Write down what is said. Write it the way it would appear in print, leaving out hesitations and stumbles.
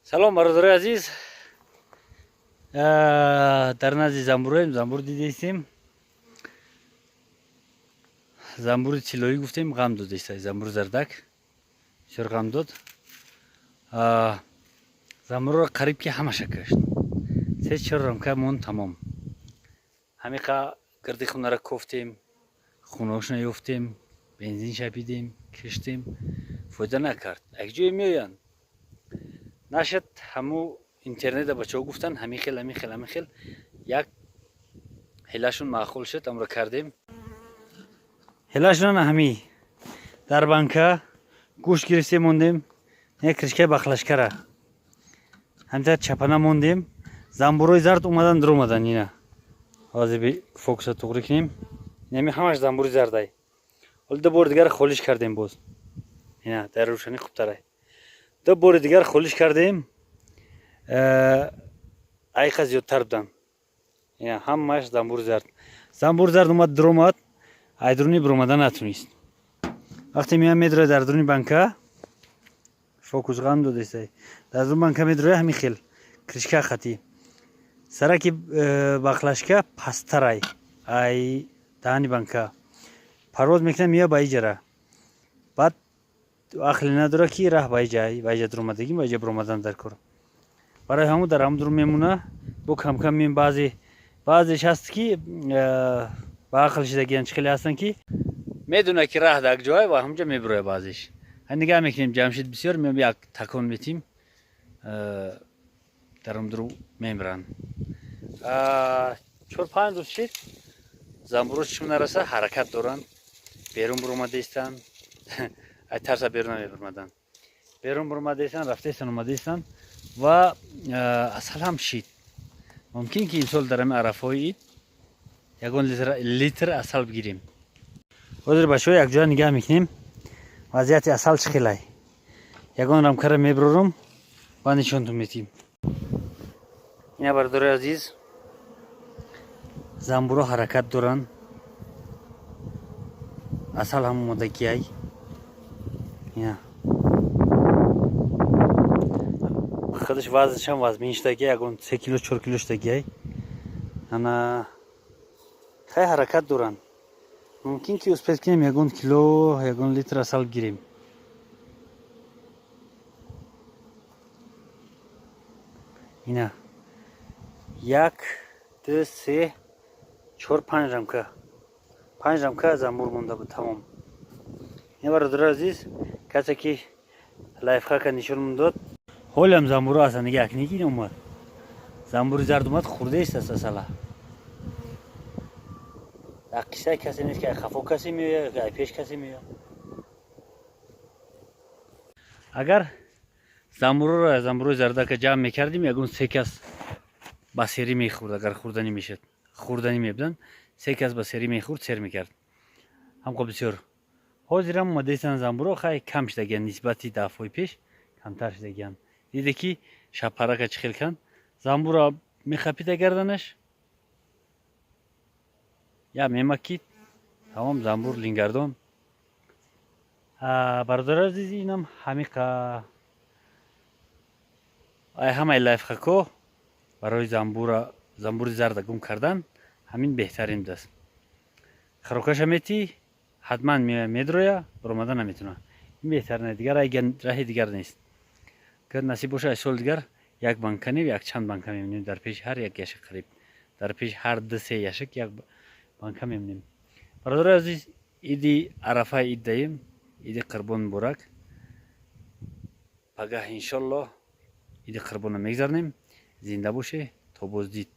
سلام برادر عزیز. در نزد زنبور دیدیم. زنبور چیلویی گفتیم غم داد است. زنبور زردک چرا غم داد؟ زنبور را قریب که همه شکشت. سه چهار رم که مون تمام. همه که گردی خونه را کوفتیم، خونه‌اش نیفتیم، بنزین شپیدیم، کشتیم، فایده نکرد. اگه میآیند نشد همو اینترنت بچه ها گفتن همی خیل یک هلاشون معقول شد امرو کردیم. هلاشون همی در بانکا گوش گرفته موندیم. یک کرشکه بخلشکره همینطور چپانه موندیم. زنبوروی زرد اومدن در اومدن. اینا حاضر بی فوکس توگری کنیم. نمی همش زنبوری زردای ولی دو بار دیگر خالیش کردیم. باز اینا در روشنی خوب تره. دو بار دیگر خالیش کردیم. ایقا زیادتر بودن. اینا همش زنبور زرد اومد در اومد. ایدرونی برومدن نتونست. وقتی میام میدره در درونی بانکا فوکوس غم داده است. در درون بانکا میدره همین خیل کرشکه خطی سرکی بخلشکه پسترای ای دهانی بانکا پرواز میکنه میاد بای جره. بعد اخلی نداره کی راه بای جای در اومدگی بای جای برومدن در کار. برای همون در هم درون میمونه. با کم کم میم بعضیش هست کی با اخل شدگی انچخلی هستن کی میدونه که راه در جای و همونجا میبره. بعضیش نگاه میکنیم جمشید بسیار میام یک تکون میتیم در هم درو میمرن. 4-5 روز شد زنبوروش چون نرسه حرکت دارن. بیرون برومده ایستن. ای ترسا بیرون نمیبرمدن. بیرون برومده ایستن رفته ایستن اومده ایستن و اصل هم شید. ممکن که این سال در همه عرفایی یکون لیتر اصل بگیریم. حاضر باشو یک جا نگاه میکنیم وضعیت اصل چخیلای. یکون رم کره میبرم و نشونتون میتیم. اینا برادر عزیز زنبورا حرکت دارن. اصل هم مدکی ای. اینا خودش وزنش هم وزن میشتگی یکون 3 کیلو 4 کیلو شتگی. انا خیلی حرکت دارن. ممکن که اسپیس کنیم یکون کیلو یکون لیتر اصل بگیریم. اینا 1 2 3 4 5 رمکه 5 رمکه زنبور مونده بود تمام. این برادر عزیز کسی که لایف خاک نشون داد حالی هم زنبور اصلا نگاه کنید. این اومد زنبور زرد اومد خورده است اصلا. قصه کسی نیست که خفا کسی میاد یا پیش کسی میاد. اگر زنبور زرد که جمع میکردیم یکون 3 کس بسیاری میخورد. اگر خوردنی میشد خوردنی میبودن 3 کس بسیاری میخورد سر میکرد. هم خوب بسیار حاضر هم مدیسن زنبور خیلی کم شدگی نسبتی دفعه پیش کمتر شدگی. دیده که شپره که چخیل کن زنبور میخپیده گردنش یا میمکید تمام زنبور لینگردان. برادر عزیز اینم همه که همه لایف خاکو برای زنبور زرد گم کردن همین بهترین دست. خروکش میتی حتما میدرویا برومدن نمیتونه. این بهترینه دیگر اگه راه دیگر نیست. که نصیب باشه سال دیگر یک بانک کنیم یک چند بانک میمونیم. در پیش هر یک یشک قریب در پیش هر 2-3 یشک یک بانک میمونیم. برادر عزیز ایدی عرفه اید دایم ایدی قربان مبارک. پگاه انشالله ایدی قربان میگذرنیم. زنده باشه تا بازدید.